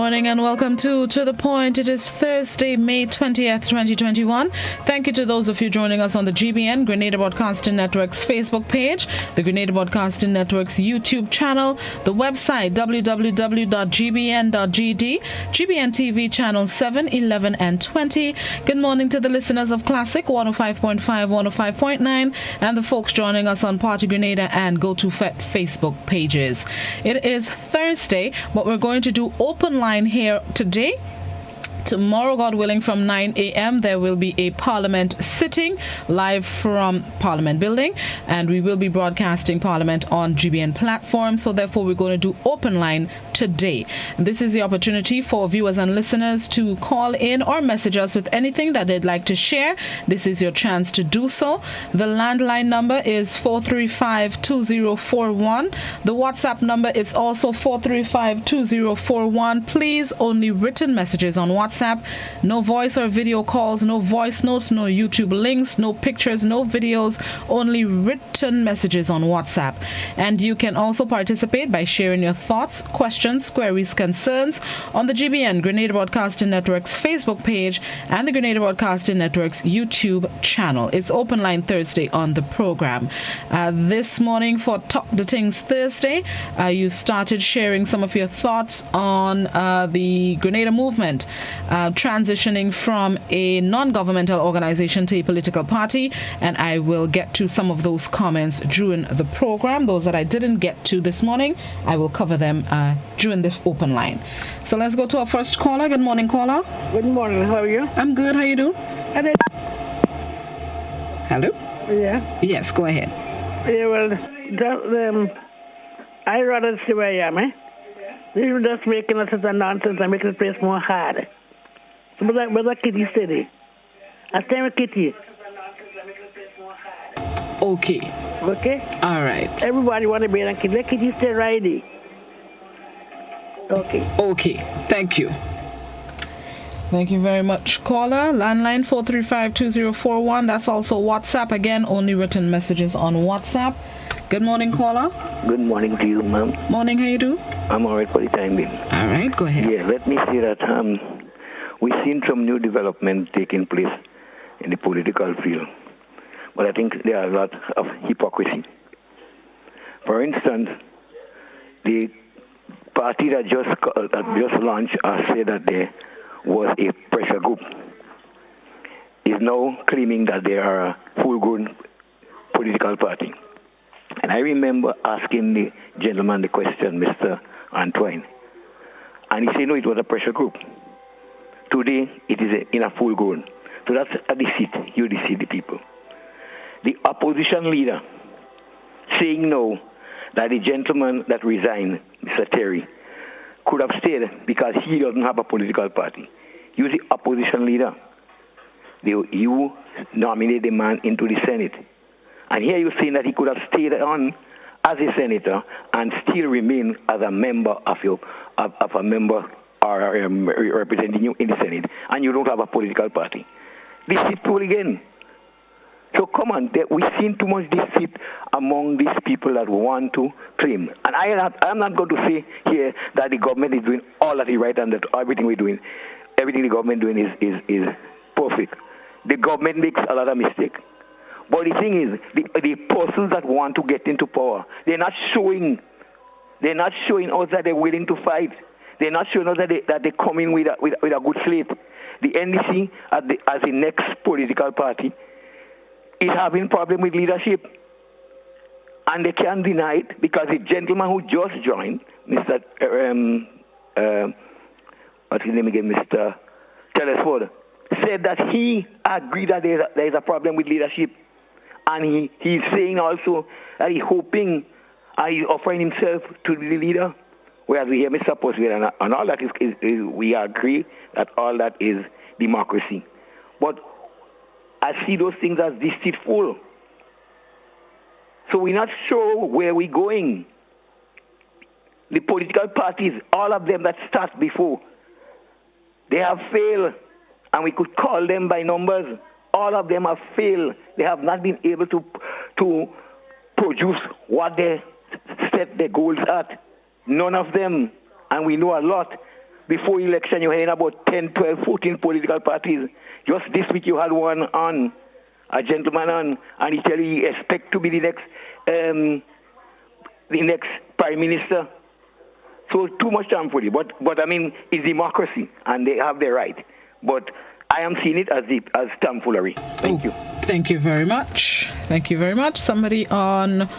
morning and welcome to the Point. It is Thursday, May 20th, 2021. Thank you to those of you joining us on the GBN, Grenada Broadcasting Network's Facebook page, the Grenada Broadcasting Network's YouTube channel, the website www.gbn.gd, GBN TV channel 7, 11, and 20. Good morning to the listeners of Classic 105.5, 105.9, and the folks joining us on Party Grenada and Go to Fet Facebook pages. It is Thursday, but we're going to do open line here today. Tomorrow, God willing, from 9 a.m., there will be a Parliament sitting live from Parliament Building, and we will be broadcasting Parliament on GBN platform. So therefore, we're going to do open line today. This is the opportunity for viewers and listeners to call in or message us with anything that they'd like to share. This is your chance to do so. The landline number is 435-2041. The WhatsApp number is also 435-2041. Please, only written messages on WhatsApp. No voice or video calls, no voice notes, no YouTube links, no pictures, no videos, only written messages on WhatsApp. And you can also participate by sharing your thoughts, questions, queries, concerns on the GBN, Grenada Broadcasting Network's Facebook page and the Grenada Broadcasting Network's YouTube channel. It's Open Line Thursday on the program. This morning for Talk the Things Thursday, you started sharing some of your thoughts on the Grenada movement. Transitioning from a non-governmental organization to a political party, and I will get to some of those comments during the program. Those that I didn't get to this morning, I will cover them during this open line. So let's go to our first caller. Good morning, caller. Good morning. How are you? I'm good. How you do? Hello? Yeah. Yes, go ahead. Yeah, well, I rather see where I am, eh? You're just making us a nonsense and making the place more hard. But that Kitty said, I tell you, Kitty. Okay. Okay? All right. Everybody want to be a Kitty. Let Kitty stay righty. Okay. Okay. Thank you. Thank you very much, caller. Landline 435-2041. That's also WhatsApp. Again, only written messages on WhatsApp. Good morning, caller. Good morning to you, ma'am. Morning, how you do? I'm all right for the time being. All right, go ahead. Yeah, let me say that we've seen some new development taking place in the political field, but I think there are a lot of hypocrisy. For instance, the party that just launched said that there was a pressure group is now claiming that they are a full-grown political party. And I remember asking the gentleman the question, Mr. Antoine, and he said, no, it was a pressure group. Today, it is in a full grown. So that's a deceit. You deceive the people. The opposition leader saying no, that the gentleman that resigned, Mr. Terry, could have stayed because he doesn't have a political party. You, the opposition leader, you nominate the man into the Senate. And here you're saying that he could have stayed on as a senator and still remain as a member of a member or representing you in the Senate, and you don't have a political party. Deceitful again. So come on, we've seen too much deceit among these people that want to claim. And I'm not going to say here that the government is doing all that is right and that everything we're doing, everything the government doing is perfect. The government makes a lot of mistakes. But the thing is, the persons that want to get into power, they're not showing us that they're willing to fight. They're not showing us that they come in with a good slate. The NDC, as the next political party, is having problem with leadership. And they can't deny it because the gentleman who just joined, Mr. What's his name again, Mr. Telesford, said that he agreed that there is a problem with leadership. And he's saying also that he's hoping, he's offering himself to be the leader. Whereas we hear Mr. Postgate, and all that is we agree that all that is democracy. But I see those things as deceitful. So we're not sure where we're going. The political parties, all of them that start before, they have failed, and we could call them by numbers. All of them have failed. They have not been able to produce what they set their goals at. None of them, and we know a lot, before election, you had about 10, 12, 14 political parties. Just this week, you had one on, a gentleman on, and he tell you he expect to be the next prime minister. So too much time for you. But I mean, it's democracy, and they have their right. But I am seeing it as tomfoolery. Thank you. Thank you very much. Thank you very much. Somebody on,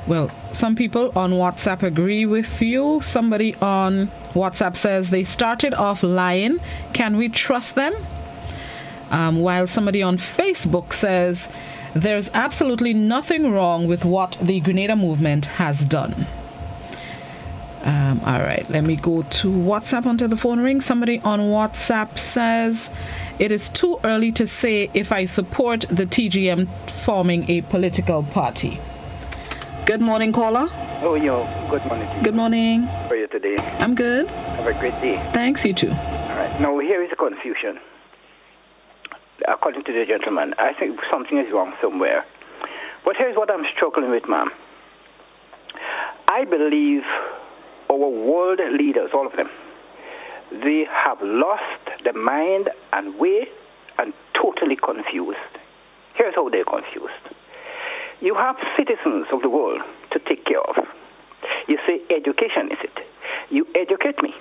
well, some people on WhatsApp agree with you. Somebody on WhatsApp says they started off lying. Can we trust them? While somebody on Facebook says there's absolutely nothing wrong with what the Grenada movement has done. All right, let me go to WhatsApp until the phone rings. Somebody on WhatsApp says it is too early to say if I support the TGM forming a political party. Good morning, caller. Oh, good morning to you. Good morning. How are you today? I'm good. Have a great day. Thanks, you too. All right. Now, here is a confusion. According to the gentleman, I think something is wrong somewhere. But here's what I'm struggling with, ma'am. I believe our world leaders, all of them, they have lost their mind and way and totally confused. Here's how they're confused. You have citizens of the world to take care of. You say education is it. You educate me.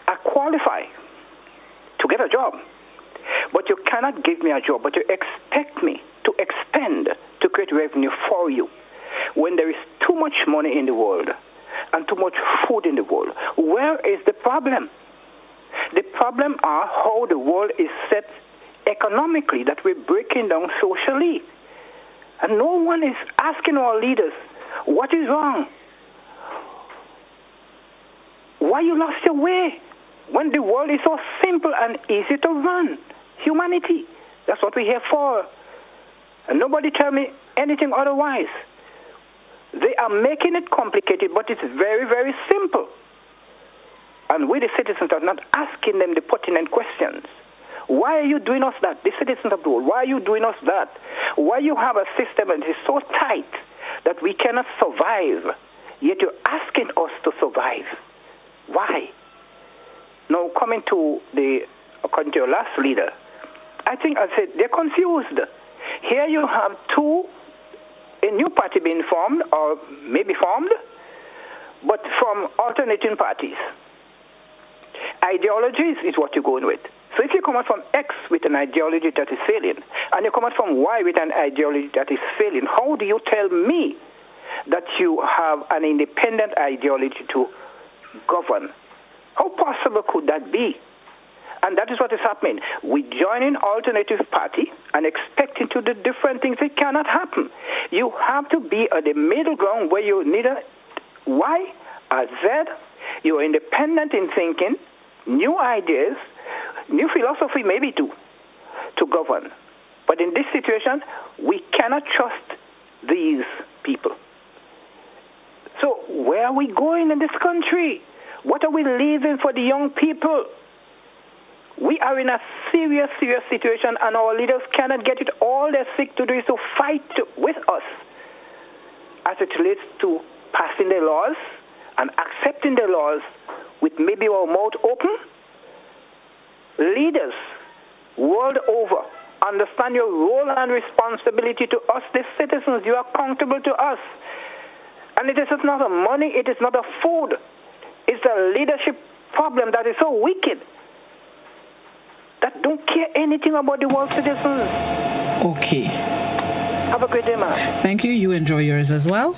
I qualify to get a job. But you cannot give me a job, but you expect me to expend to create revenue for you when there is too much money in the world and too much food in the world. Where is the problem? The problem are how the world is set economically, that we're breaking down socially. And no one is asking our leaders, what is wrong? Why you lost your way when the world is so simple and easy to run? Humanity, that's what we're here for. And nobody tell me anything otherwise. They are making it complicated, but it's very, very simple. And we, the citizens, are not asking them the pertinent questions. Why are you doing us that? The citizens of the world, why are you doing us that? Why you have a system that is so tight that we cannot survive, yet you're asking us to survive? Why? Now, according to your last leader, I think I said they're confused. Here you have a new party being formed, or maybe formed, but from alternating parties. Ideologies is what you're going with. So if you come out from X with an ideology that is failing, and you come out from Y with an ideology that is failing, how do you tell me that you have an independent ideology to govern? How possible could that be? And that is what is happening. We join in alternative party and expecting to do different things. It cannot happen. You have to be at the middle ground where you neither Y or Z. You are independent in thinking, new ideas, new philosophy maybe to govern. But in this situation, we cannot trust these people. So where are we going in this country? What are we leaving for the young people? We are in a serious, serious situation, and our leaders cannot get it. All they're sick to do is to fight with us as it relates to passing the laws and accepting the laws with maybe our mouth open. Leaders, world over, understand your role and responsibility to us, the citizens. You are accountable to us. And it is not a money, it is not a food. It's a leadership problem that is so wicked that don't care anything about the world citizens. Okay. Have a great day, man. Thank you. You enjoy yours as well.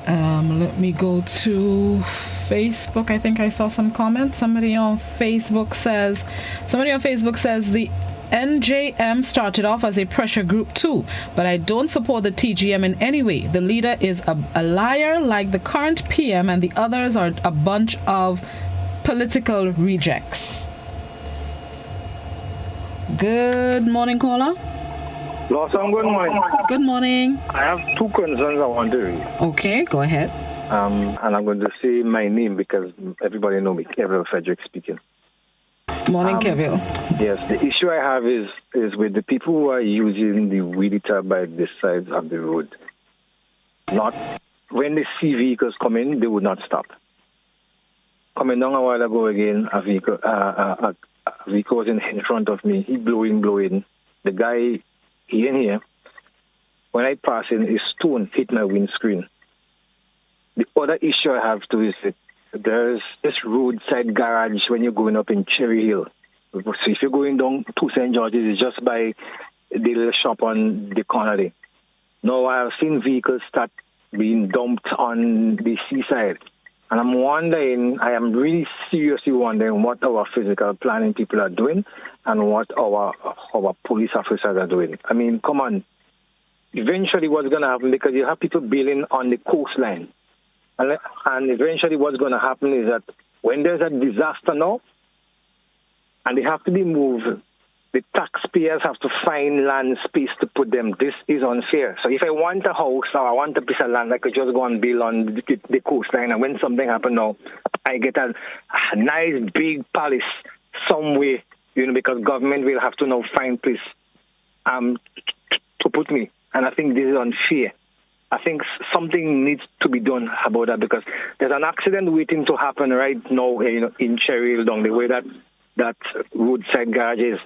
Let me go to Facebook. I think I saw some comments. Somebody on Facebook says the NJM started off as a pressure group too, but I don't support the TGM in any way. The leader is a liar like the current PM, and the others are a bunch of political rejects. Good morning, caller. Lawson, good morning. Good morning. I have two concerns I want to raise. Okay, go ahead. And I'm going to say my name because everybody know me, Kevin Frederick speaking. Morning, Kevin. Yes, the issue I have is with the people who are using the wheelie turnpike this side of the road. Not when they see vehicles come in, they would not stop. coming down a while ago again, a vehicle was in front of me. He blowing. The guy here, when I pass in, his stone hit my windscreen. The other issue I have too is that there's this roadside garage when you're going up in Cherry Hill. So if you're going down to St. George's, it's just by the little shop on the corner there. Now, I've seen vehicles start being dumped on the seaside. And I am really seriously wondering what our physical planning people are doing and what our police officers are doing. I mean, come on. Eventually what's going to happen, because you have people building on the coastline. And eventually what's going to happen is that when there's a disaster now, and they have to be moved, the taxpayers have to find land space to put them. This is unfair. So if I want a house or I want a piece of land, I could just go and build on the coastline. And when something happens now, I get a nice big palace somewhere, because government will have to now find place to put me. And I think this is unfair. I think something needs to be done about that, because there's an accident waiting to happen right now, in Cherry Hill, down the way that roadside garage is.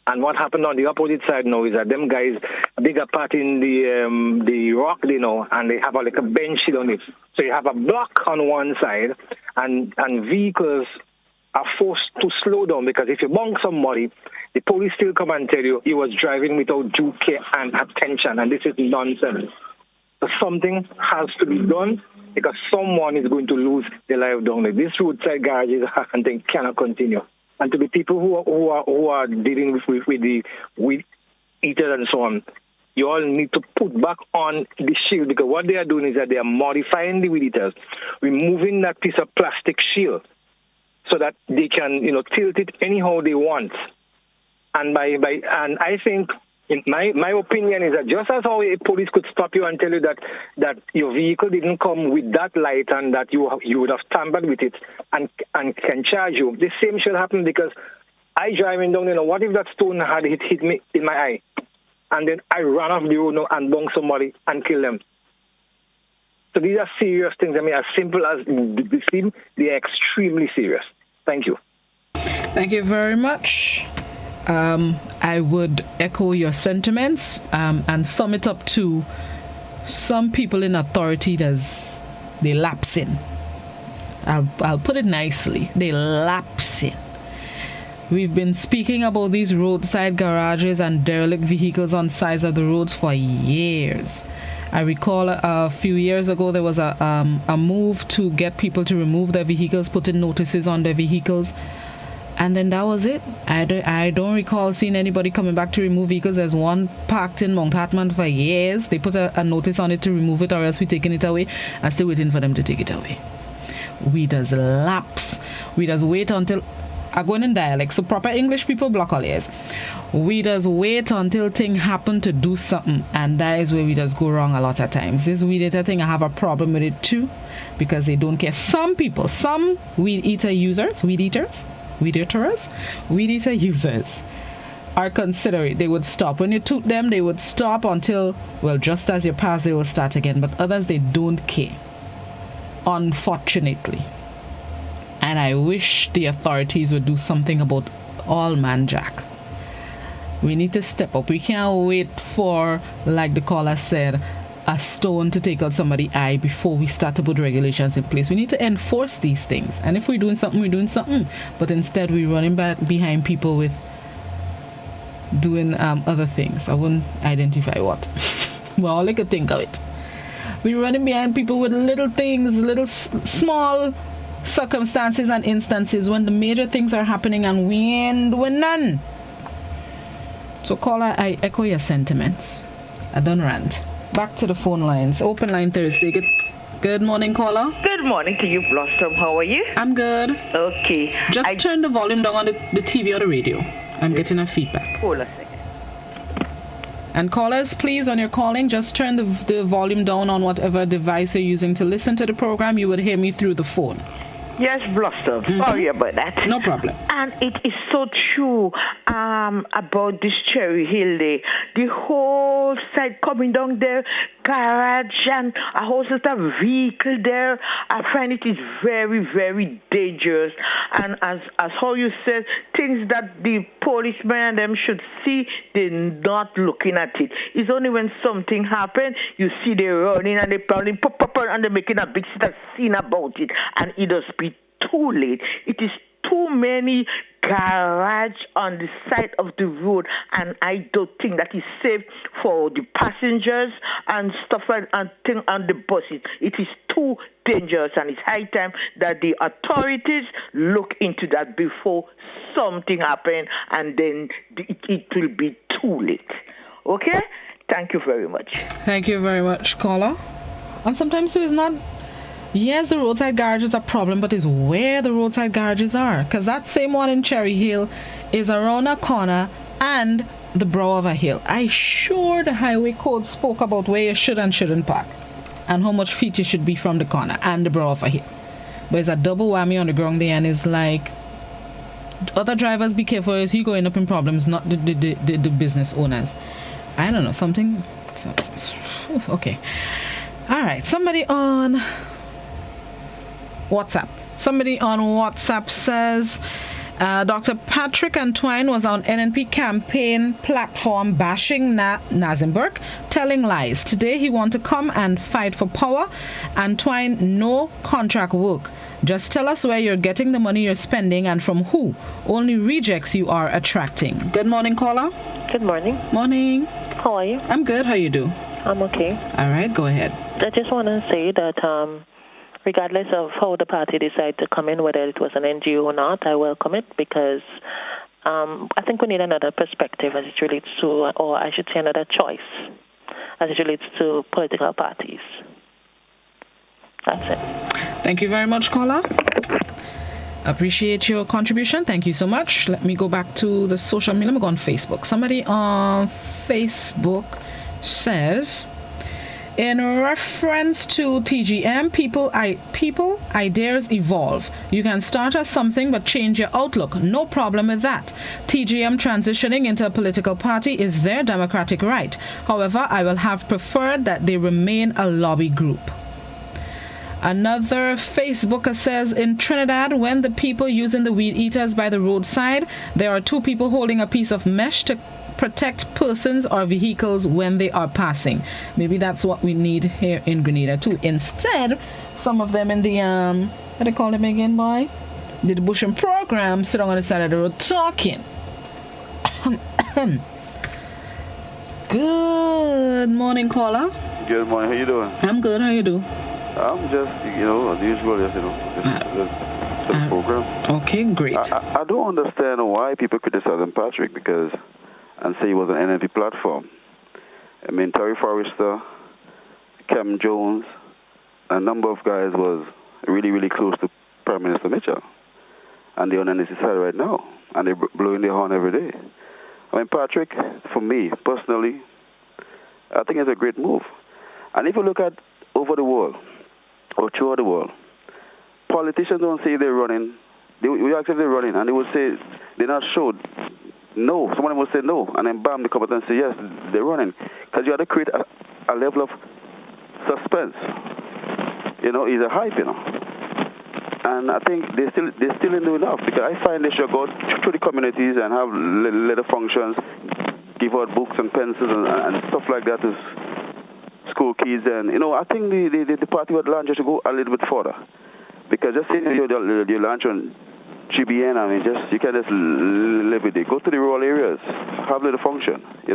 And what happened on the opposite side now is that them guys dig apart in the rock, and they have a bench on it. So you have a block on one side, and vehicles are forced to slow down, because if you bunk somebody, the police still come and tell you he was driving without due care and attention, and this is nonsense. So something has to be done, because someone is going to lose their life down there. This roadside garages and thing cannot continue. And to the people who are dealing with the weed eaters and so on, you all need to put back on the shield, because what they are doing is that they are modifying the weed eaters, removing that piece of plastic shield so that they can, tilt it anyhow they want. And and I think, in my opinion is that just as how a police could stop you and tell you that your vehicle didn't come with that light and that you would have tampered with it and can charge you, the same should happen, because I driving down, what if that stone had hit me in my eye, and then I ran off the road and bung somebody and kill them? So these are serious things. I mean, as simple as they seem, they are extremely serious. Thank you. Thank you very much. I would echo your sentiments and sum it up to some people in authority they lapse in. I'll put it nicely. They lapse in. We've been speaking about these roadside garages and derelict vehicles on sides of the roads for years. I recall a few years ago there was a move to get people to remove their vehicles, putting notices on their vehicles. And then that was it. I don't recall seeing anybody coming back to remove vehicles. There's one parked in Mount Hartman for years. They put a notice on it to remove it, or else we're taking it away. I'm still waiting for them to take it away. We does lapse. We does wait until... I'm going in dialect, so proper English people block all ears. We does wait until thing happen to do something, and that is where we does go wrong a lot of times. This weed eater thing, I have a problem with it too, because they don't care. Some people, some weed eater users are considerate. They would stop. When you toot them, they would stop until, just as you pass, they will start again. But others, they don't care, unfortunately. And I wish the authorities would do something about all man jack. We need to step up. We can't wait for, like the caller said, a stone to take out somebody's eye before we start to put regulations in place. We need to enforce these things. And if we're doing something, we're doing something. But instead, we're running back behind people with doing other things. I wouldn't identify what. Well, all I could think of it. We're running behind people with little things, little small circumstances and instances when the major things are happening and we ain't doing none. So, caller, I echo your sentiments. I don't rant. Back to the phone lines. Open line Thursday. Good morning, caller. Good morning to you, Blossom. How are you? I'm good. Okay. Just turn the volume down on the TV or the radio. I'm getting a feedback. Hold a second. And callers, please, when you're calling, just turn the volume down on whatever device you're using to listen to the program. You would hear me through the phone. Yes, Bluster. Sorry about that. No problem. And it is so true about this Cherry Hill Day. The whole side coming down there, garage and a whole set of vehicle there. I find it is very, very dangerous. And as how you said, things that the policemen and them should see, they're not looking at it. It's only when something happens, you see they running and they probably pop and they're making a big scene about it. And it does be too late. It is too many garage on the side of the road, and I don't think that is safe for the passengers and stuff like and thing on the buses. It is too dangerous, and it's high time that the authorities look into that before something happens, and then it will be too late. Okay? Thank you very much. Thank you very much, caller. And sometimes it's not. Yes, the roadside garage is a problem, but it's where the roadside garages are. Because that same one in Cherry Hill is around a corner and the brow of a hill. I sure the highway code spoke about where you should and shouldn't park and how much feet you should be from the corner and the brow of a hill. But it's a double whammy on the ground there, and it's like, other drivers, be careful, is he going up in problems, not the business owners. I don't know, something. Okay. All right, somebody on WhatsApp. Somebody on WhatsApp says Dr. Patrick and Twine was on NNP campaign platform bashing Nazenberg, telling lies. Today he want to come and fight for power, and Twine, no contract work. Just tell us where you're getting the money you're spending and from who. Only rejects you are attracting. Good morning, caller. Good morning. Morning. How are you? I'm good. How you do? I'm okay. All right, go ahead. I just want to say that regardless of how the party decided to come in, whether it was an NGO or not, I welcome it because I think we need another perspective as it relates to, or I should say another choice as it relates to political parties. That's it. Thank you very much, caller. Appreciate your contribution. Thank you so much. Let me go back to the social media. Let me go on Facebook. Somebody on Facebook says, in reference to TGM, people ideas evolve. You can start as something but change your outlook. No problem with that. TGM transitioning into a political party is their democratic right. However, I will have preferred that they remain a lobby group. Another Facebooker says, in Trinidad, when the people using the weed eaters by the roadside, there are two people holding a piece of mesh to protect persons or vehicles when they are passing. Maybe that's what we need here in Grenada too. Instead, some of them in the what do they call them again, boy? The bushing program sit on the side of the road talking. Good morning, caller. Good morning. How you doing? I'm good. How you do? I'm just, as usual, the program. Okay, great. I don't understand why people criticize Patrick and say he was an NNP platform. I mean, Terry Forrester, Cam Jones, a number of guys was really, really close to Prime Minister Mitchell. And they're on NNP side right now. And they're blowing their horn every day. I mean, Patrick, for me, personally, I think it's a great move. And if you look at over the world, or throughout the world, politicians don't say they're running. We ask if they're running, and they will say they're not sure. No, someone will say no, and then bam, they come out and say yes, they're running. Because you have to create a level of suspense. It's a hype, And I think they still didn't do enough, because I find they should go to the communities and have little functions, give out books and pencils and stuff like that to school kids. And I think the party at launch should go a little bit further, because just saying you launch on GBN, I mean, you can just live with it. Go to the rural areas, have little function, do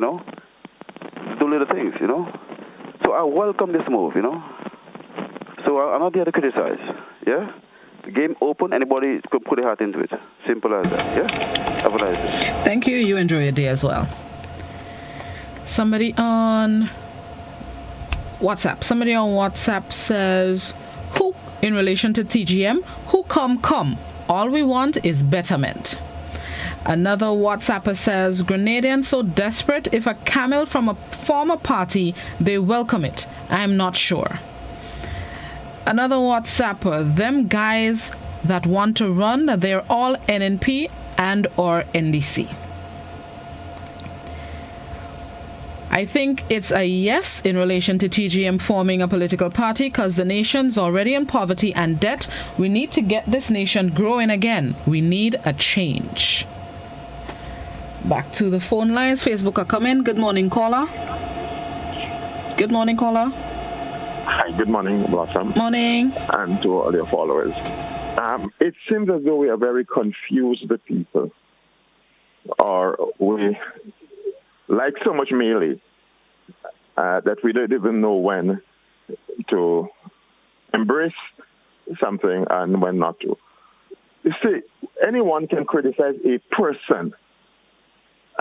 little things, So I welcome this move, So I'm not here to criticize, yeah. The game open, anybody could put a heart into it. Simple as that, yeah? Have a nice day. Thank you. You enjoy your day as well. Somebody on WhatsApp says, who, in relation to TGM, who come. All we want is betterment. Another WhatsApper says, Grenadians so desperate, if a camel from a former party, they welcome it. I'm not sure. Another WhatsApper, them guys that want to run, they're all NNP and or NDC. I think it's a yes in relation to TGM forming a political party because the nation's already in poverty and debt. We need to get this nation growing again. We need a change. Back to the phone lines. Facebook are coming. Good morning, caller. Good morning, caller. Hi, good morning, Blossom. Morning. And to all your followers. It seems as though we are very confused, the people. Or we, like so much melee, that we don't even know when to embrace something and when not to. You see, anyone can criticize a person,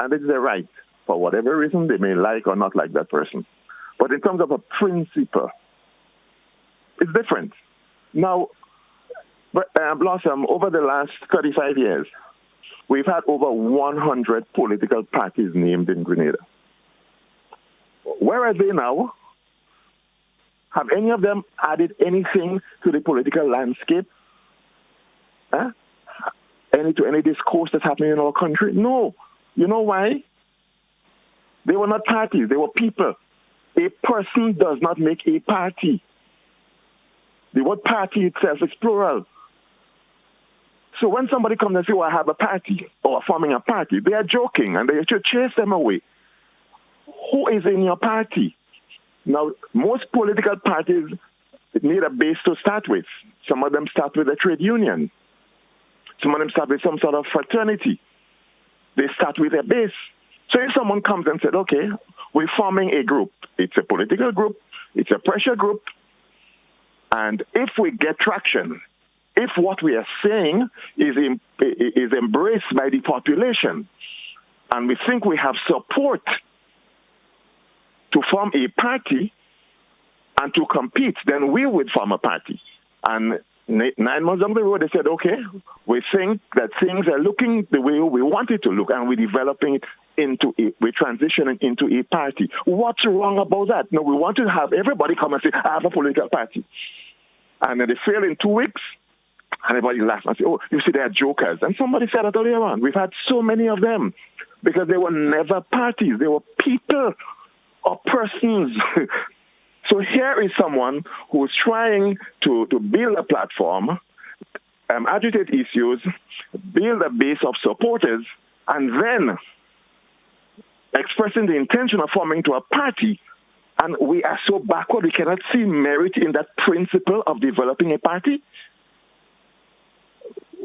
and it's their right. For whatever reason, they may like or not like that person. But in terms of a principle, it's different. Now, Blossom, over the last 35 years, we've had over 100 political parties named in Grenada. Where are they now? Have any of them added anything to the political landscape? To any discourse that's happening in our country? No. You know why? They were not parties. They were people. A person does not make a party. The word party itself is plural. So when somebody comes and says, I have a party, or forming a party, they are joking, and they should chase them away. Who is in your party? Now, most political parties need a base to start with. Some of them start with a trade union. Some of them start with some sort of fraternity. They start with a base. So if someone comes and said, okay, we're forming a group. It's a political group. It's a pressure group. And if we get traction, if what we are saying is embraced by the population, and we think we have support to form a party and to compete, then we would form a party. And 9 months down the road, they said, okay, we think that things are looking the way we want it to look, and we're developing it we're transitioning into a party. What's wrong about that? No, we want to have everybody come and say, I have a political party. And then they fail in 2 weeks, and everybody laughs and say, oh, you see, they're jokers. And somebody said that earlier on. We've had so many of them because they were never parties. They were people or persons. So here is someone who's trying to build a platform, agitate issues, build a base of supporters, and then expressing the intention of forming to a party. And we are so backward, we cannot see merit in that principle of developing a party.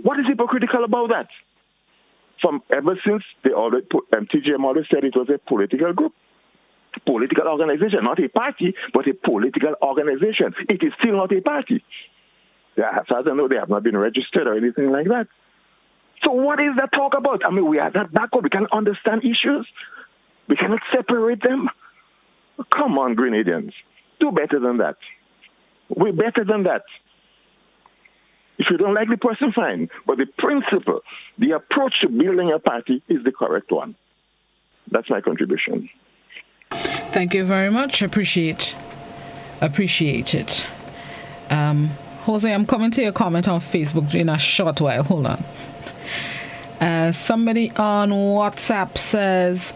What is hypocritical about that? Ever since TGM always said it was a political group, political organization, not a party, but a political organization. It is still not a party. As far as I know, they have not been registered or anything like that. So what is that talk about? I mean, we are that backward. We cannot understand issues. We cannot separate them. Come on, Grenadians. Do better than that. We're better than that. If you don't like the person, fine. But the principle, the approach to building a party is the correct one. That's my contribution. Thank you very much. Appreciate it. Jose, I'm coming to your comment on Facebook in a short while. Hold on. Somebody on WhatsApp says,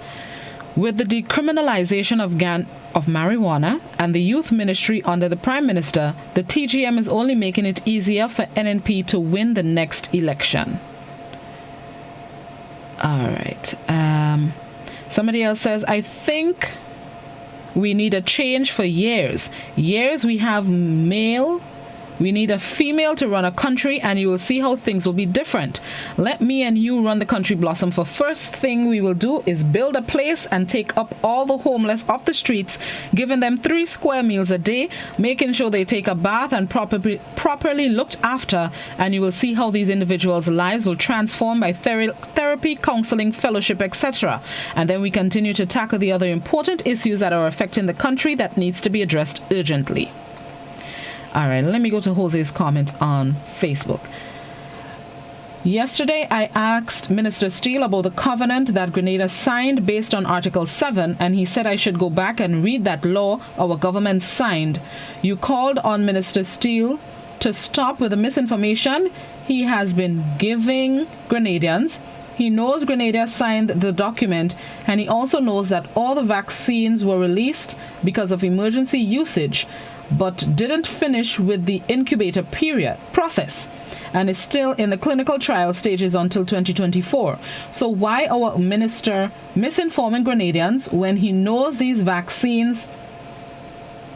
with the decriminalization of marijuana and the youth ministry under the Prime Minister, the TGM is only making it easier for NNP to win the next election. All right. Somebody else says, I think we need a change for years. Years we have male. We need a female to run a country, and you will see how things will be different. Let me and you run the country, Blossom. For first thing we will do is build a place and take up all the homeless off the streets, giving them 3 square meals a day, making sure they take a bath and properly looked after, and you will see how these individuals' lives will transform by therapy, counseling, fellowship, etc. And then we continue to tackle the other important issues that are affecting the country that needs to be addressed urgently. All right, let me go to Jose's comment on Facebook. Yesterday, I asked Minister Steele about the covenant that Grenada signed based on Article 7, and he said I should go back and read that law our government signed. You called on Minister Steele to stop with the misinformation. he has been giving Grenadians. He knows Grenada signed the document, and he also knows that all the vaccines were released because of emergency usage, but didn't finish with the incubator process, and is still in the clinical trial stages until 2024. So why our minister misinforming Grenadians when he knows these vaccines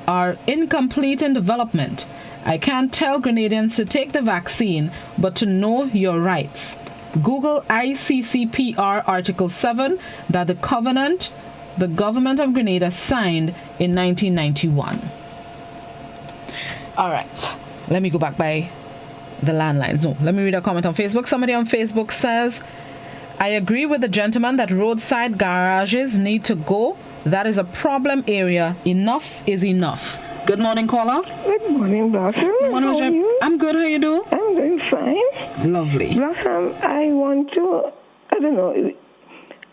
are incomplete in development? I can't tell Grenadians to take the vaccine, but to know your rights. Google ICCPR Article 7 that the government of Grenada signed in 1991. All right, let me go back by the landlines. No, let me read a comment on Facebook. Somebody on Facebook says, I agree with the gentleman that roadside garages need to go. That is a problem area. Enough is enough. Good morning, caller. Good morning, Blossom. How are you? I'm good. How you do? I'm doing fine. Lovely. Blossom, I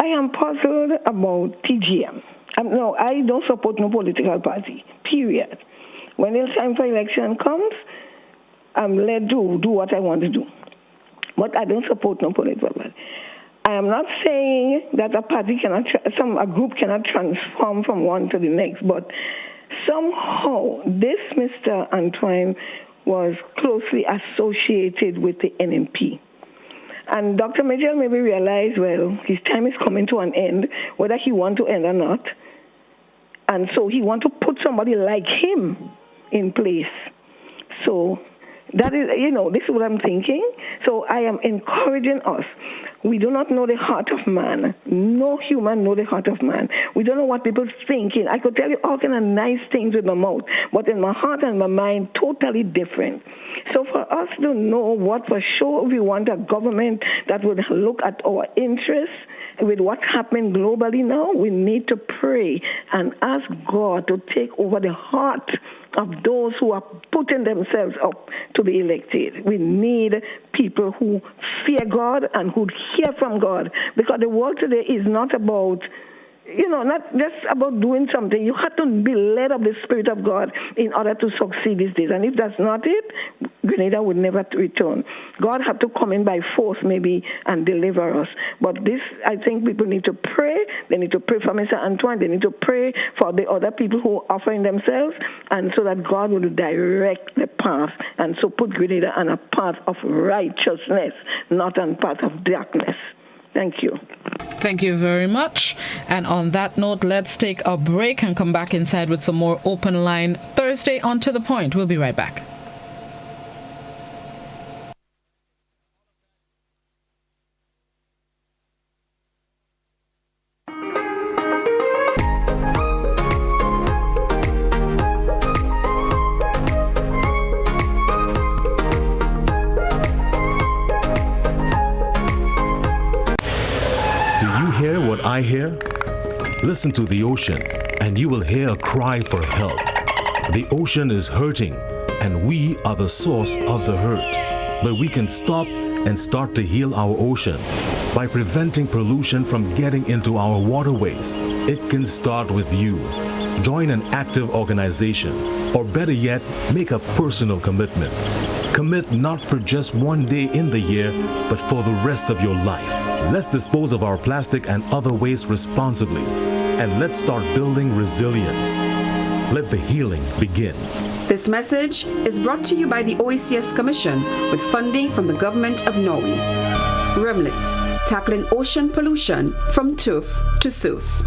am puzzled about TGM. No, I don't support no political party, period. When the time for election comes, I'm led to do what I want to do. But I don't support no political party. I am not saying that a group cannot transform from one to the next, but somehow this Mr. Antoine was closely associated with the NMP. And Dr. Mitchell maybe realized, well, his time is coming to an end, whether he wants to end or not. And so he wants to put somebody like him in place. So that is, this is what I'm thinking. So I am encouraging us. We do not know the heart of man. No human knows the heart of man. We don't know what people are thinking. I could tell you all kind of nice things with my mouth, but in my heart and my mind, totally different. So for us to know what for sure we want a government that would look at our interests with what's happening globally now, we need to pray and ask God to take over the heart of those who are putting themselves up to be elected. We need people who fear God and who hear from God, because the world today is not about, not just about doing something. You have to be led of the Spirit of God in order to succeed these days. And if that's not it, Grenada would never return. God have to come in by force maybe and deliver us. But this, I think people need to pray. They need to pray for Mr. Antoine. They need to pray for the other people who are offering themselves, and so that God will direct the path, and so put Grenada on a path of righteousness, not on path of darkness. Thank you. Thank you very much. And on that note, let's take a break and come back inside with some more Open Line Thursday on To The Point. We'll be right back. I hear? Listen to the ocean, and you will hear a cry for help. The ocean is hurting, and we are the source of the hurt. But we can stop and start to heal our ocean by preventing pollution from getting into our waterways. It can start with you. Join an active organization, or better yet, make a personal commitment. Commit not for just one day in the year, but for the rest of your life. Let's dispose of our plastic and other waste responsibly, and let's start building resilience. Let the healing begin. This message is brought to you by the OECS Commission with funding from the Government of Norway. Remlit, tackling ocean pollution from turf to surf.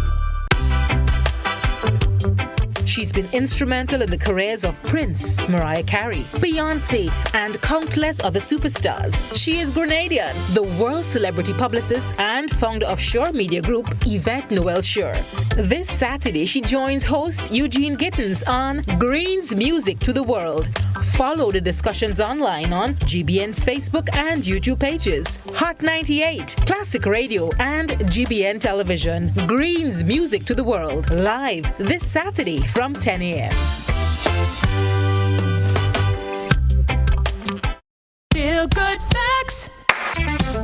She's been instrumental in the careers of Prince, Mariah Carey, Beyonce, and countless other superstars. She is Grenadian, the world celebrity publicist and founder of Shore Media Group, Yvette Noel Shore. This Saturday, she joins host Eugene Gittins on Green's Music to the World. Follow the discussions online on GBN's Facebook and YouTube pages, Hot 98, Classic Radio, and GBN Television. Green's Music to the World, live this Saturday from 10 a.m. Feel good facts.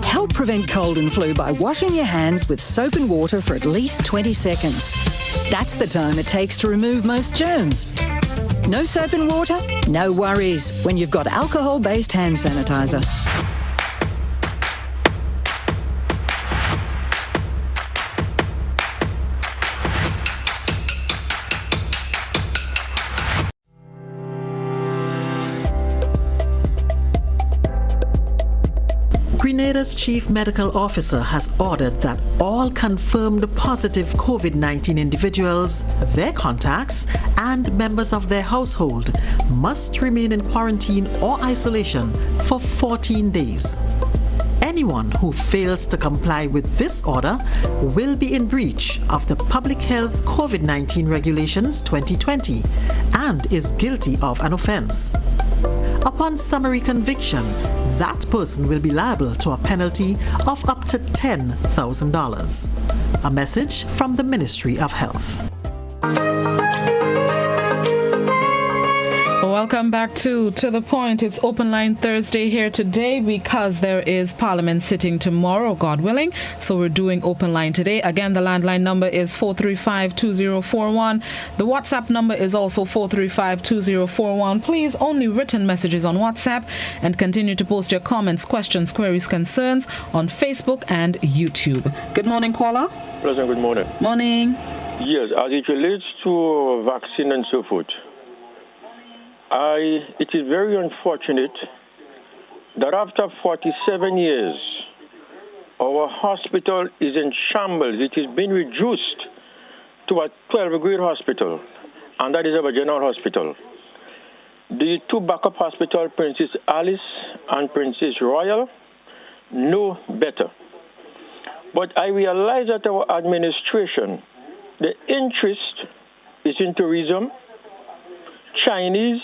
Help prevent cold and flu by washing your hands with soap and water for at least 20 seconds. That's the time it takes to remove most germs. No soap and water? No worries when you've got alcohol-based hand sanitizer. Grenada's chief medical officer has ordered that all confirmed positive COVID-19 individuals, their contacts, and members of their household must remain in quarantine or isolation for 14 days. Anyone who fails to comply with this order will be in breach of the Public Health COVID-19 Regulations 2020 and is guilty of an offense. Upon summary conviction, that person will be liable to a penalty of up to $10,000. A message from the Ministry of Health. Welcome back to The Point. It's Open Line Thursday here today because there is Parliament sitting tomorrow, God willing. So we're doing Open Line today. Again, the landline number is 435-2041. The WhatsApp number is also 435-2041. Please, only written messages on WhatsApp, and continue to post your comments, questions, queries, concerns on Facebook and YouTube. Good morning, caller. Pleasant good morning. Morning. Yes, as it relates to vaccine and so forth, it is very unfortunate that after 47 years, our hospital is in shambles. It has been reduced to a 12-grade hospital, and that is our general hospital. The two backup hospitals, Princess Alice and Princess Royal, know better. But I realize that our administration, the interest is in tourism, Chinese,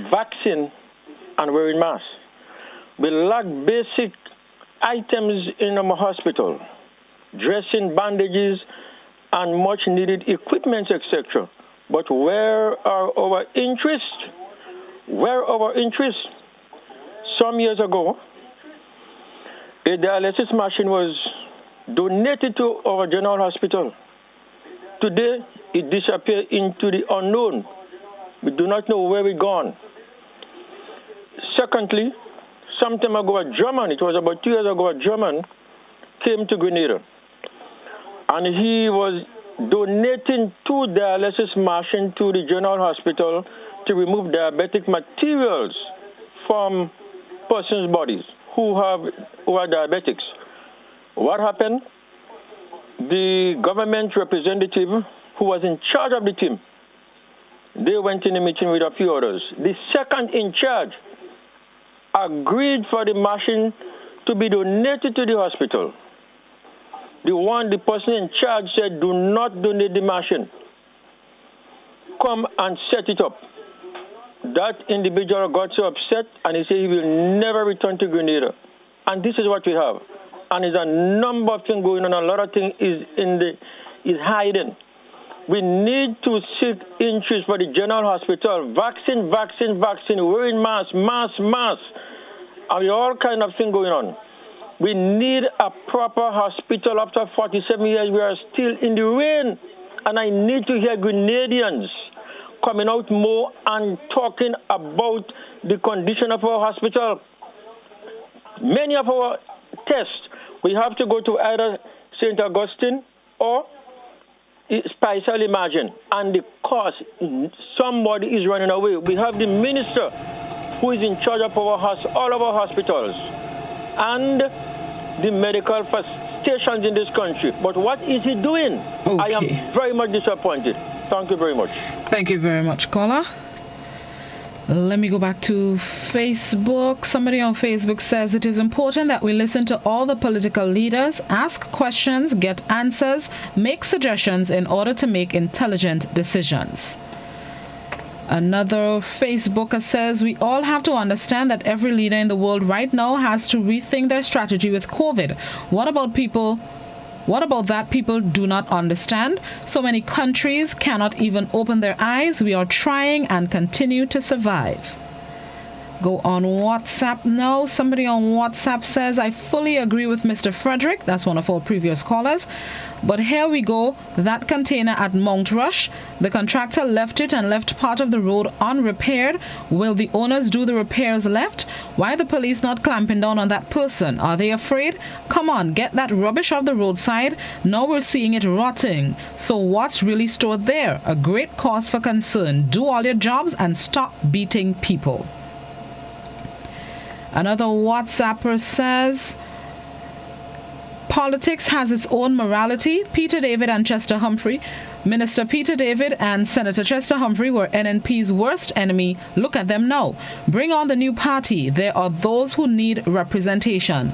vaccine, and wearing masks. We lack basic items in our hospital, dressing, bandages, and much needed equipment, etc. But where are our interests? Where are our interests? Some years ago, a dialysis machine was donated to our general hospital. Today, it disappeared into the unknown. We do not know where we're gone. Secondly, some time ago, a German, it was about 2 years ago, a German came to Grenada. And he was donating 2 dialysis machines to the general hospital to remove diabetic materials from persons' bodies who are diabetics. What happened? The government representative who was in charge of the team, they went in a meeting with a few others. The second in charge agreed for the machine to be donated to the hospital. The person in charge said, do not donate the machine. Come and set it up. That individual got so upset, and he said he will never return to Grenada. And this is what we have. And there's a number of things going on. A lot of things is hiding. We need to seek interest for the general hospital. Vaccine, wearing masks. And all kind of things going on. We need a proper hospital. After 47 years, we are still in the rain. And I need to hear Grenadians coming out more and talking about the condition of our hospital. Many of our tests, we have to go to either St. Augustine or Spicer Imagine, and the cost, somebody is running away. We have the minister who is in charge of all of our hospitals and the medical stations in this country. But what is he doing? Okay. I am very much disappointed. Thank you very much. Thank you very much, caller. Let me go back to Facebook. Somebody on Facebook says it is important that we listen to all the political leaders, ask questions, get answers, make suggestions in order to make intelligent decisions. Another Facebooker says we all have to understand that every leader in the world right now has to rethink their strategy with COVID. What about that people do not understand? So many countries cannot even open their eyes. We are trying and continue to survive. Go on WhatsApp now. Somebody on WhatsApp says, I fully agree with Mr. Frederick. That's one of our previous callers. But here we go. That container at Mount Rush, the contractor left it and left part of the road unrepaired. Will the owners do the repairs left? Why are the police not clamping down on that person? Are they afraid? Come on, get that rubbish off the roadside. Now we're seeing it rotting. So what's really stored there? A great cause for concern. Do all your jobs and stop beating people. Another WhatsApper says, politics has its own morality. Peter David and Chester Humphrey. Minister Peter David and Senator Chester Humphrey were NNP's worst enemy. Look at them now. Bring on the new party. There are those who need representation.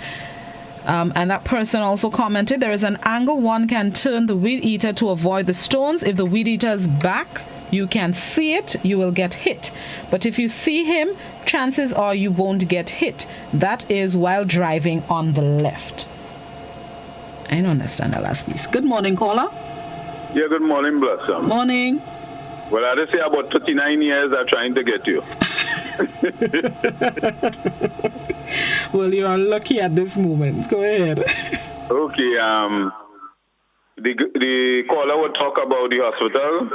And that person also commented, there is an angle one can turn the weed eater to avoid the stones. If the weed eater's back, you can see it, you will get hit. But if you see him, chances are you won't get hit. That is while driving on the left. I don't understand that last piece. Good morning, caller. Yeah, good morning, Blossom. Morning. Well, I just say about 39 years I'm trying to get you. Well, you are lucky at this moment. Go ahead. Okay, the caller would talk about the hospital.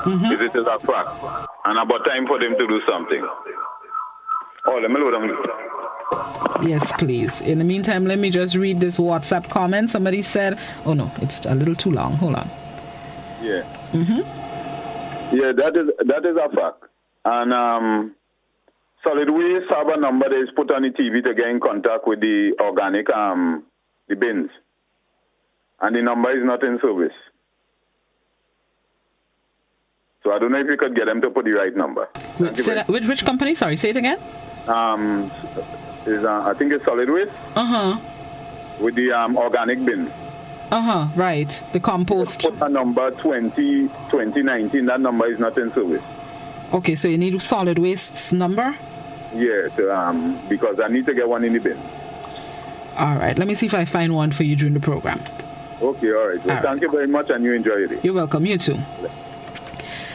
Mm-hmm. Is it a fact? And about time for them to do something. Oh, let me load them. Yes, please. In the meantime, let me just read this WhatsApp comment. Somebody said, oh no, it's a little too long. Hold on. Yeah. Mm-hmm. Yeah, that is a fact. And solid waste have a number that is put on the TV to get in contact with the organic the bins. And the number is not in service. So I don't know if you could get them to put the right number. Which company? Sorry, say it again. I think it's solid waste. With the organic bin. Right. The compost. Put a number 2019. That number is not in service. Okay, so you need solid waste's number? Yeah, because I need to get one in the bin. All right. Let me see if I find one for you during the program. Okay, all right. Well, thank you very much, and you enjoy your day. You're welcome. You too.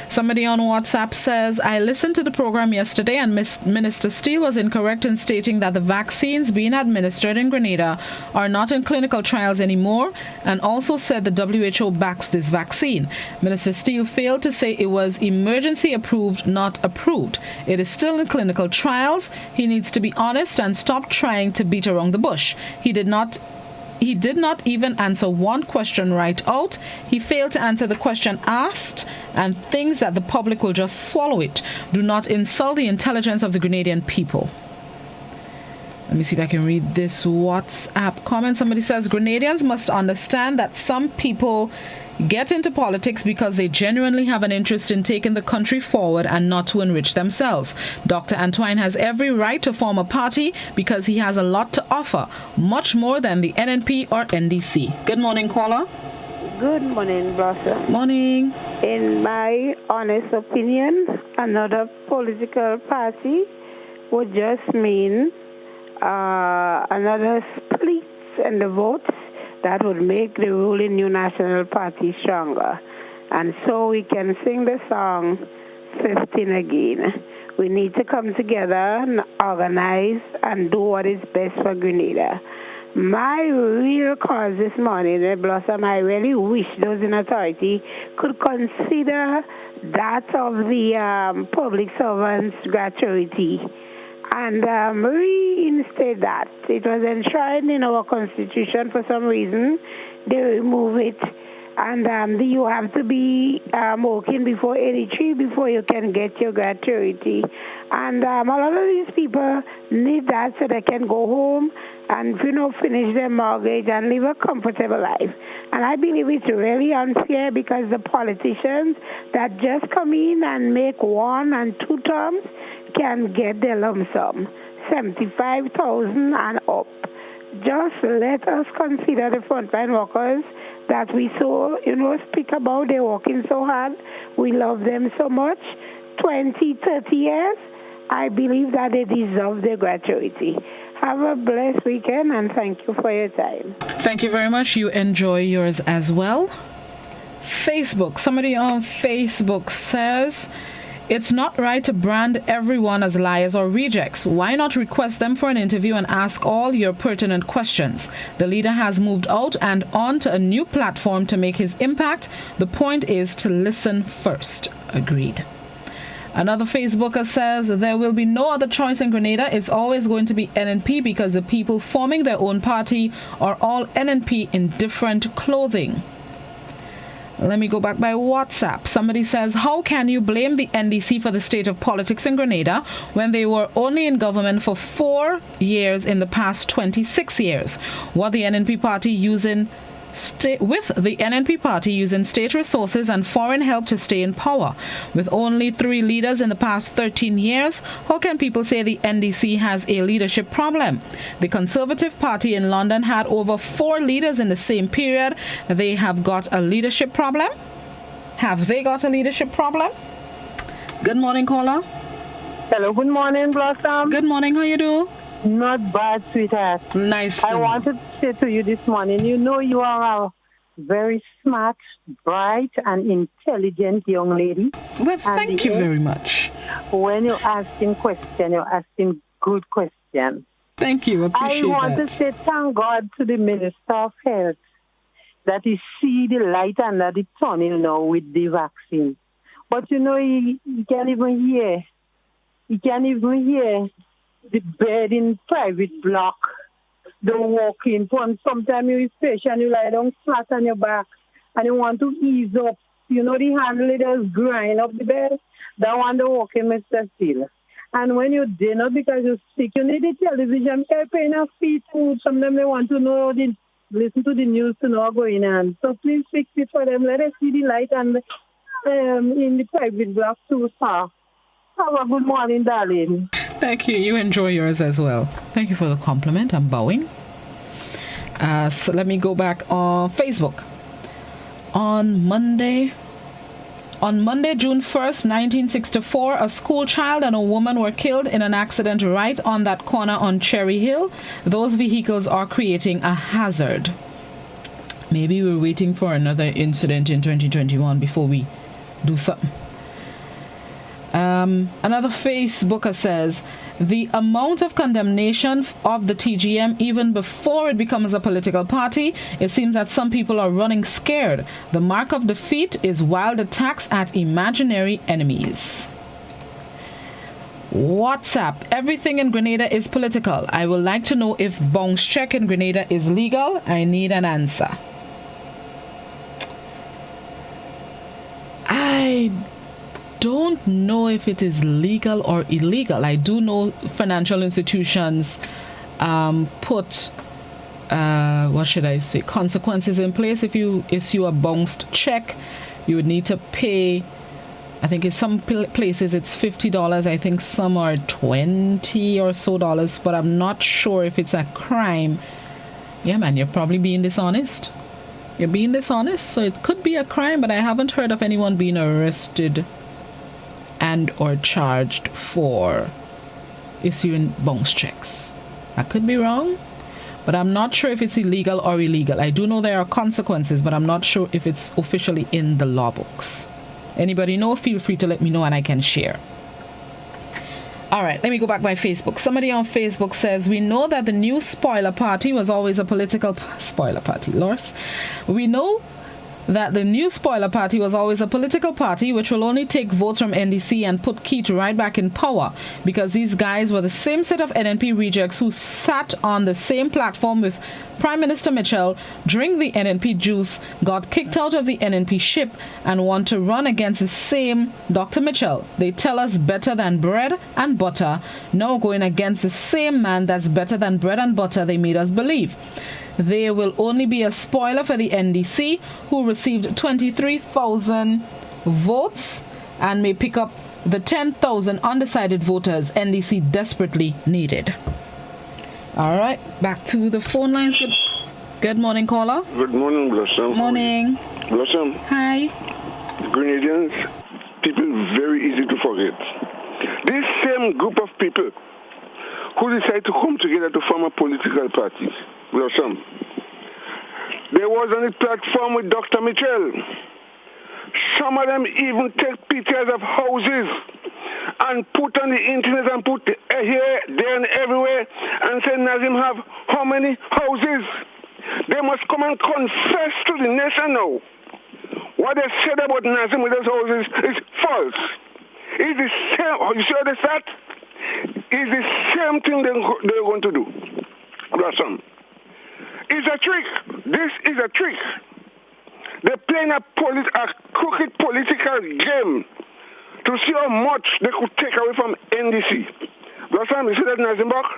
Somebody on WhatsApp says, I listened to the program yesterday and Minister Steele was incorrect in stating that the vaccines being administered in Grenada are not in clinical trials anymore, and also said the WHO backs this vaccine. Minister Steele failed to say it was emergency approved, not approved. It is still in clinical trials. He needs to be honest and stop trying to beat around the bush. He did not even answer one question right out. He failed to answer the question asked and thinks that the public will just swallow it. Do not insult the intelligence of the Grenadian people. Let me see if I can read this WhatsApp comment. Somebody says, Grenadians must understand that some people get into politics because they genuinely have an interest in taking the country forward and not to enrich themselves. Dr. Antoine has every right to form a party because he has a lot to offer, much more than the NNP or NDC. Good morning, caller. Good morning, Blossom. Morning. In my honest opinion, another political party would just mean another split in the votes that would make the ruling New National Party stronger. And so we can sing the song 15 again. We need to come together and organize and do what is best for Grenada. My real cause this morning, Blossom, I really wish those in authority could consider that of the public servants' gratuity and reinstate that. It was enshrined in our Constitution for some reason. They remove it. And you have to be working before 83 before you can get your gratuity. And a lot of these people need that so they can go home and, finish their mortgage and live a comfortable life. And I believe it's really unfair because the politicians that just come in and make 1 and 2 terms can get their lump sum, 75,000 and up. Just let us consider the frontline workers that we so, speak about. They're working so hard. We love them so much. 20, 30 years, I believe that they deserve their gratuity. Have a blessed weekend, and thank you for your time. Thank you very much. You enjoy yours as well. Facebook. Somebody on Facebook says, it's not right to brand everyone as liars or rejects. Why not request them for an interview and ask all your pertinent questions? The leader has moved out and on to a new platform to make his impact. The point is to listen first. Agreed. Another Facebooker says, there will be no other choice in Grenada. It's always going to be NNP because the people forming their own party are all NNP in different clothing. Let me go back by WhatsApp. Somebody says, how can you blame the NDC for the state of politics in Grenada when they were only in government for 4 years in the past 26 years? What the NNP party using state resources and foreign help to stay in power. With only 3 leaders in the past 13 years, how can people say the NDC has a leadership problem? The Conservative Party in London had over 4 leaders in the same period. They have got a leadership problem? Have they got a leadership problem? Good morning, caller. Hello, good morning, Blossom. Good morning, how you do? Not bad, sweetheart. Nice to I wanted to say to you this morning, you know you are a very smart, bright, and intelligent young lady. Well, thank you very much. When you're asking questions, you're asking good questions. Thank you, appreciate that. I want to say thank God to the Minister of Health that he see the light under the tunnel now with the vaccine. But you know, he can't even hear. He can't even hear the bed in private block, the walk-in one. Sometimes you're patient, you lie down flat on your back and you want to ease up. You know the handle just grind up the bed. That one the walk-in Mr. Still. And when you're dinner because you're sick, you need the television. You're paying a fee too. Sometimes they want to know, listen to the news to know what's going on. So please fix it for them. Let us see the light and in the private block too, sir. Have a good morning, darling. Thank you. You enjoy yours as well. Thank you for the compliment. I'm bowing. So let me go back on Facebook. On Monday, June 1st, 1964, a school child and a woman were killed in an accident right on that corner on Cherry Hill. Those vehicles are creating a hazard. Maybe we're waiting for another incident in 2021 before we do something. Another Facebooker says, the amount of condemnation of the TGM even before it becomes a political party, it seems that some people are running scared. The mark of defeat is wild attacks at imaginary enemies. WhatsApp, everything in Grenada is political. I would like to know if bounce check in Grenada is legal. I need an answer. I don't know if it is legal or illegal. I do know financial institutions put consequences in place. If you issue a bounced check, you would need to pay. I think in some places it's $50. I think some are $20 or so, but I'm not sure if it's a crime. Yeah, man, you're probably being dishonest. You're being dishonest, so it could be a crime, but I haven't heard of anyone being arrested and or charged for issuing bounce checks. I could be wrong, but I'm not sure if it's illegal or illegal. I do know there are consequences, but I'm not sure if it's officially in the law books. Anybody know? Feel free to let me know and I can share. All right, let me go back by Facebook. Somebody on Facebook says, we know that the new spoiler party was always a political spoiler party, Lors. We know that the new spoiler party was always a political party which will only take votes from NDC and put Keith right back in power, because these guys were the same set of NNP rejects who sat on the same platform with Prime Minister Mitchell, drank the NNP juice, got kicked out of the NNP ship, and want to run against the same Dr. Mitchell. They tell us better than bread and butter, now going against the same man that's better than bread and butter they made us believe. They will only be a spoiler for the NDC, who received 23,000 votes and may pick up the 10,000 undecided voters NDC desperately needed. All right, back to the phone lines. Good morning, caller. Good morning, Blossom. Morning. Blossom. Hi. Grenadians, people very easy to forget. This same group of people who decide to come together to form a political party. Blossom. They was on the platform with Dr. Mitchell. Some of them even take pictures of houses and put on the internet and put here, there, and everywhere and say Nazim have how many houses? They must come and confess to the nation now. What they said about Nazim with those houses is false. It's the same. You see what they said? It's the same thing they're going to do. Blossom. It's a trick. This is a trick. They're playing a crooked political game to see how much they could take away from NDC. Last time you see that in Zimbabwe?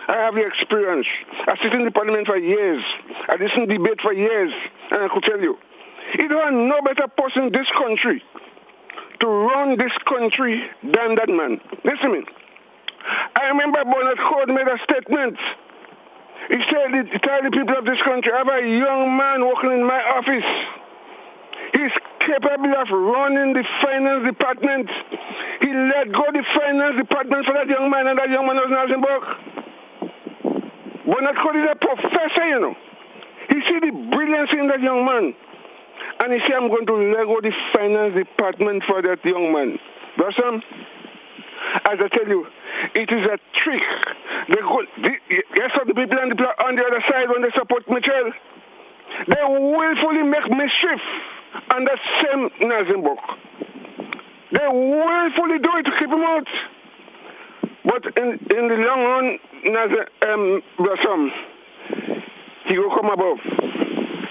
I have the experience. I sit in the parliament for years. I listen to debate for years, and I could tell you, you don't have no better person in this country to run this country than that man. Listen to me. I remember Bernard Code made a statement. He said, tell the people of this country, I have a young man working in my office. He's capable of running the finance department. He let go the finance department for that young man, and that young man was in Zimbabwe. Bernard Code is a professor, you know. He see the brilliance in that young man. And he said, I'm going to let go the finance department for that young man. Brother, as I tell you, it is a trick. Yes, the people on the other side, when they support Michel, they willfully make mischief on that same Nazimbok. They willfully do it to keep him out. But in the long run, he will come above.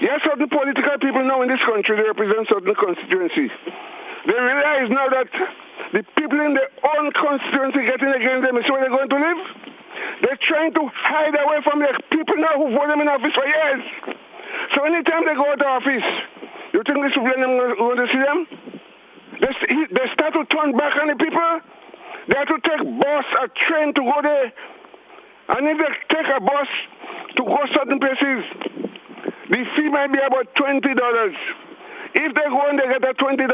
Yes, certain political people now in this country, they represent certain constituencies. They realize now that the people in their own constituency getting against them is where they're going to live. They're trying to hide away from the people now who voted them in office for years. So anytime they go out of office, you think this people are going to see them? They start to turn back on the people. They have to take a train to go there. And if they take a bus to go certain places, the fee might be about $20. If they go and they get that $20,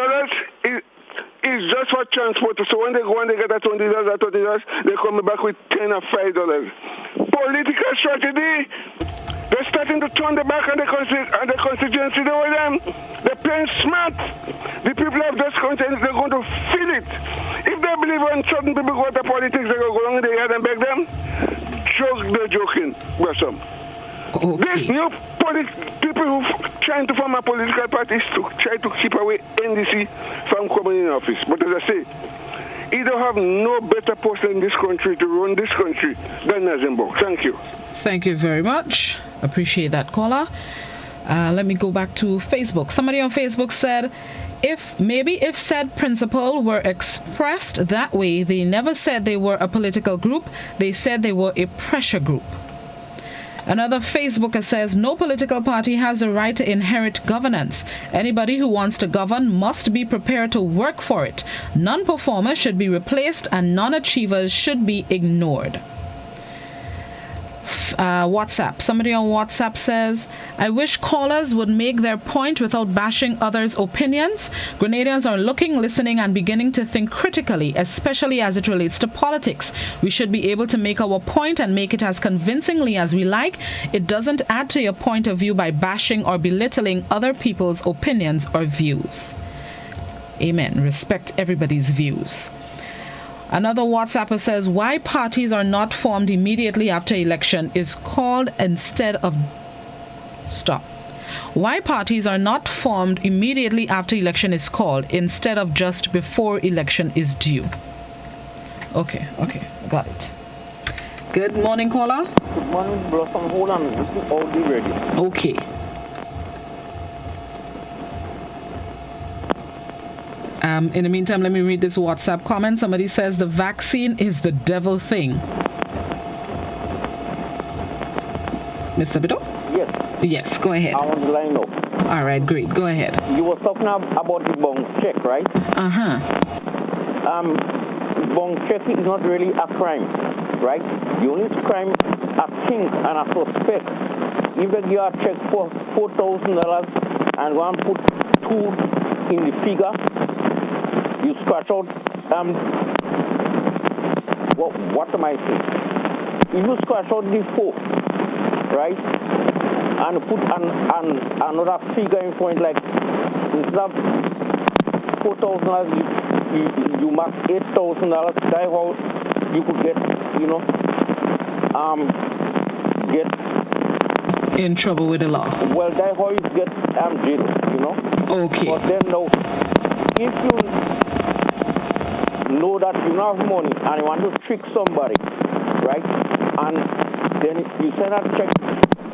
it's just for transport. So when they go and they get that $20 or $30, they come back with $10 or $5. Political strategy. They're starting to turn the back on the constituency over them. They're playing smart. The people of this country, they're going to feel it. If they believe when certain people go to politics, they're going to go along in the yard and beg them. They're joking. Okay. These new people who trying to form a political party to try to keep away NDC from coming in office. But as I say, you don't have no better person in this country to run this country than Nazimbo. Thank you. Thank you very much. Appreciate that caller. Let me go back to Facebook. Somebody on Facebook said, if said principle were expressed that way, they never said they were a political group. They said they were a pressure group. Another Facebooker says, no political party has the right to inherit governance. Anybody who wants to govern must be prepared to work for it. Non-performers should be replaced and non-achievers should be ignored. WhatsApp. Somebody on WhatsApp says, I wish callers would make their point without bashing others' opinions. Grenadians are looking, listening, and beginning to think critically, especially as it relates to politics. We should be able to make our point and make it as convincingly as we like. It doesn't add to your point of view by bashing or belittling other people's opinions or views. Amen. Respect everybody's views. Another WhatsApper says, why parties are not formed immediately after election is called instead of... Stop. Why parties are not formed immediately after election is called instead of just before election is due. Okay, got it. Good morning, caller. Good morning, Blossom. Hold on, this is all be ready. Okay. In the meantime, let me read this WhatsApp comment. Somebody says the vaccine is the devil thing. Mr. Bido? Yes. Yes, go ahead. I want to line up. All right, great. Go ahead. You were talking about the bong check, right? Bong check is not really a crime, right? The only crime, I think, and I suspect, if they give a check for $4,000 and go and put 2 in the figure, you scratch out, what am I saying? If you scratch out the 4, right, and put another figure in front, like instead of $4,000, you mark $8,000. That's how you could get, get in trouble with the law. Well, that's how you get jail, Okay. But then now, if you know that you don't have money and you want to trick somebody, right? And then you send a check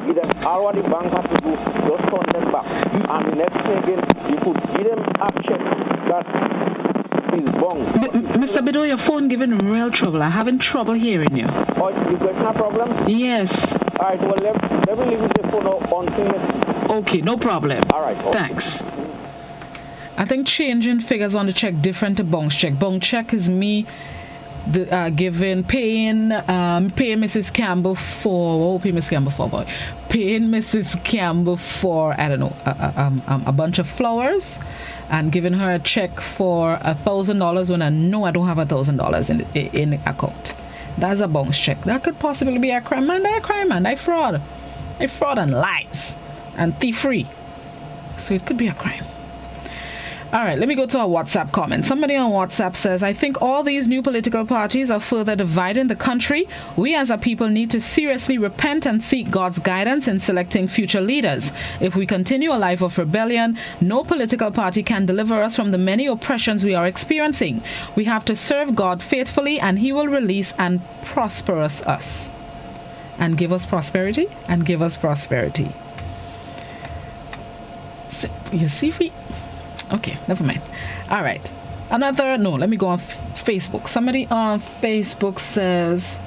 give them all what the bank has to do, just turn them back. And the next thing again, you could give them a check that is bong. Mr. Bido, your phone giving real trouble. I'm having trouble hearing you. Oh, you got no problem? Yes. All right, well, let me leave the phone on thing. Okay, no problem. All right. Okay. Thanks. I think changing figures on the check different to bounce check. Bounce check is me paying Mrs. Campbell for paying Mrs. Campbell for I don't know a bunch of flowers and giving her a check for $1,000 when I know I don't have $1,000 in the account. That's a bounce check. That could possibly be a crime. Man, that a crime, man. That fraud. That fraud and lies and thievery. So it could be a crime. All right, let me go to our WhatsApp comment. Somebody on WhatsApp says, I think all these new political parties are further dividing the country. We as a people need to seriously repent and seek God's guidance in selecting future leaders. If we continue a life of rebellion, no political party can deliver us from the many oppressions we are experiencing. We have to serve God faithfully and He will release and prosper us. And give us prosperity and give us prosperity. So, you see, okay, never mind. All right. Let me go on Facebook. Somebody on Facebook says,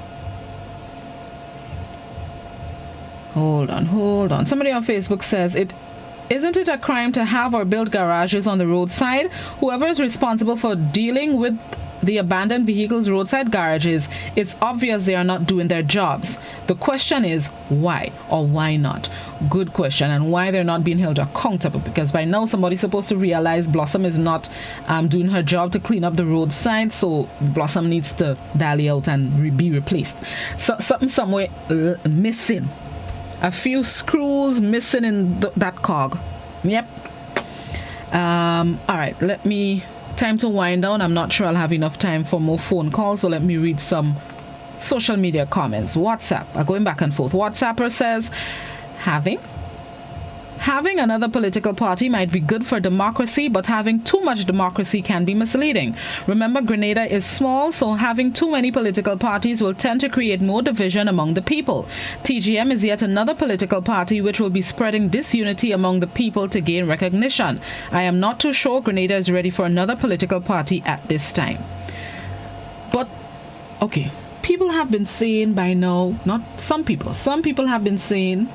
hold on. Somebody on Facebook says, isn't it a crime to have or build garages on the roadside? Whoever is responsible for dealing with the abandoned vehicles roadside garages, it's obvious they are not doing their jobs. The question is why or why not? Good question. And why they're not being held accountable, because by now somebody's supposed to realize Blossom is not doing her job to clean up the roadside, so Blossom needs to dally out and be replaced. So something somewhere missing. A few screws missing in that cog. Yep. All right, time to wind down. I'm not sure I'll have enough time for more phone calls, so let me read some social media comments. WhatsApp, going back and forth. WhatsApper says, Having another political party might be good for democracy, but having too much democracy can be misleading. Remember, Grenada is small, so having too many political parties will tend to create more division among the people. TGM is yet another political party which will be spreading disunity among the people to gain recognition. I am not too sure Grenada is ready for another political party at this time. But, okay, people have been saying by now, not some people have been saying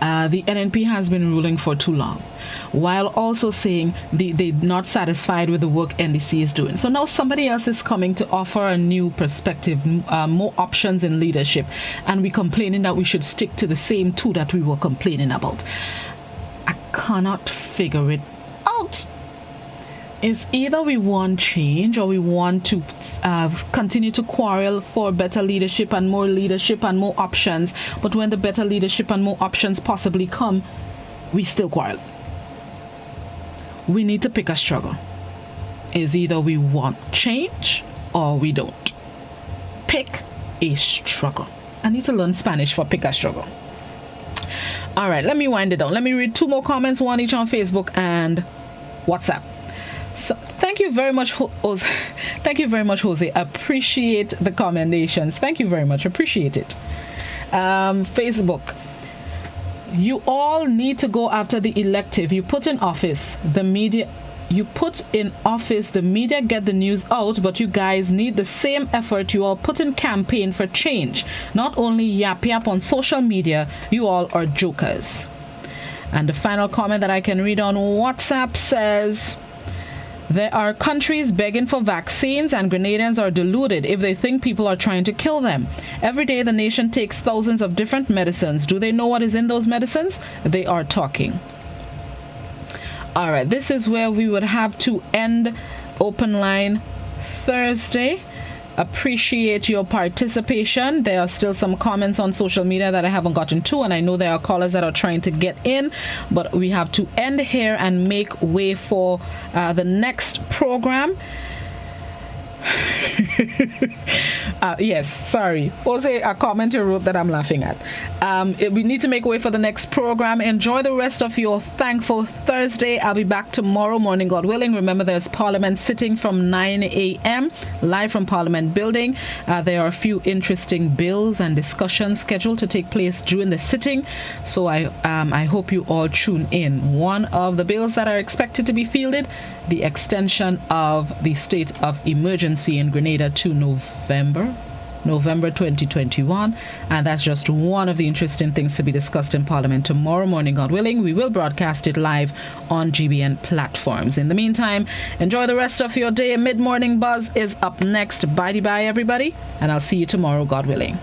the NNP has been ruling for too long, while also saying they're not satisfied with the work NDC is doing. So now somebody else is coming to offer a new perspective, more options in leadership, and we're complaining that we should stick to the same two that we were complaining about. I cannot figure it out. It's either we want change or we want to continue to quarrel for better leadership and more options. But when the better leadership and more options possibly come, we still quarrel. We need to pick a struggle. It's either we want change or we don't. Pick a struggle. I need to learn Spanish for pick a struggle. All right, let me wind it down. Let me read two more comments, one each on Facebook and WhatsApp. So, thank you very much, Jose. Thank you very much, Jose. Appreciate the commendations. Thank you very much. Appreciate it. Facebook. You all need to go after the elective. You put in office the media get the news out, but you guys need the same effort you all put in campaign for change. Not only yap on social media, you all are jokers. And the final comment that I can read on WhatsApp says, there are countries begging for vaccines and Grenadians are deluded if they think people are trying to kill them. Every day the nation takes thousands of different medicines. Do they know what is in those medicines? They are talking. All right, this is where we would have to end Open Line Thursday. Appreciate your participation. There are still some comments on social media that I haven't gotten to, and I know there are callers that are trying to get in, but we have to end here and make way for the next program. Yes, sorry. Jose, a comment you wrote that I'm laughing at. We need to make way for the next program. Enjoy the rest of your thankful Thursday. I'll be back tomorrow morning, God willing. Remember, there's Parliament sitting from 9 a.m. live from Parliament Building. There are a few interesting bills and discussions scheduled to take place during the sitting. So I hope you all tune in. One of the bills that are expected to be fielded, the extension of the state of emergency in Grenada to November 2021, and that's just one of the interesting things to be discussed in Parliament tomorrow morning, God willing. We will broadcast it live on GBN platforms. In the meantime, enjoy the rest of your day. Mid-morning buzz is up next. Bye everybody, and I'll see you tomorrow, God willing.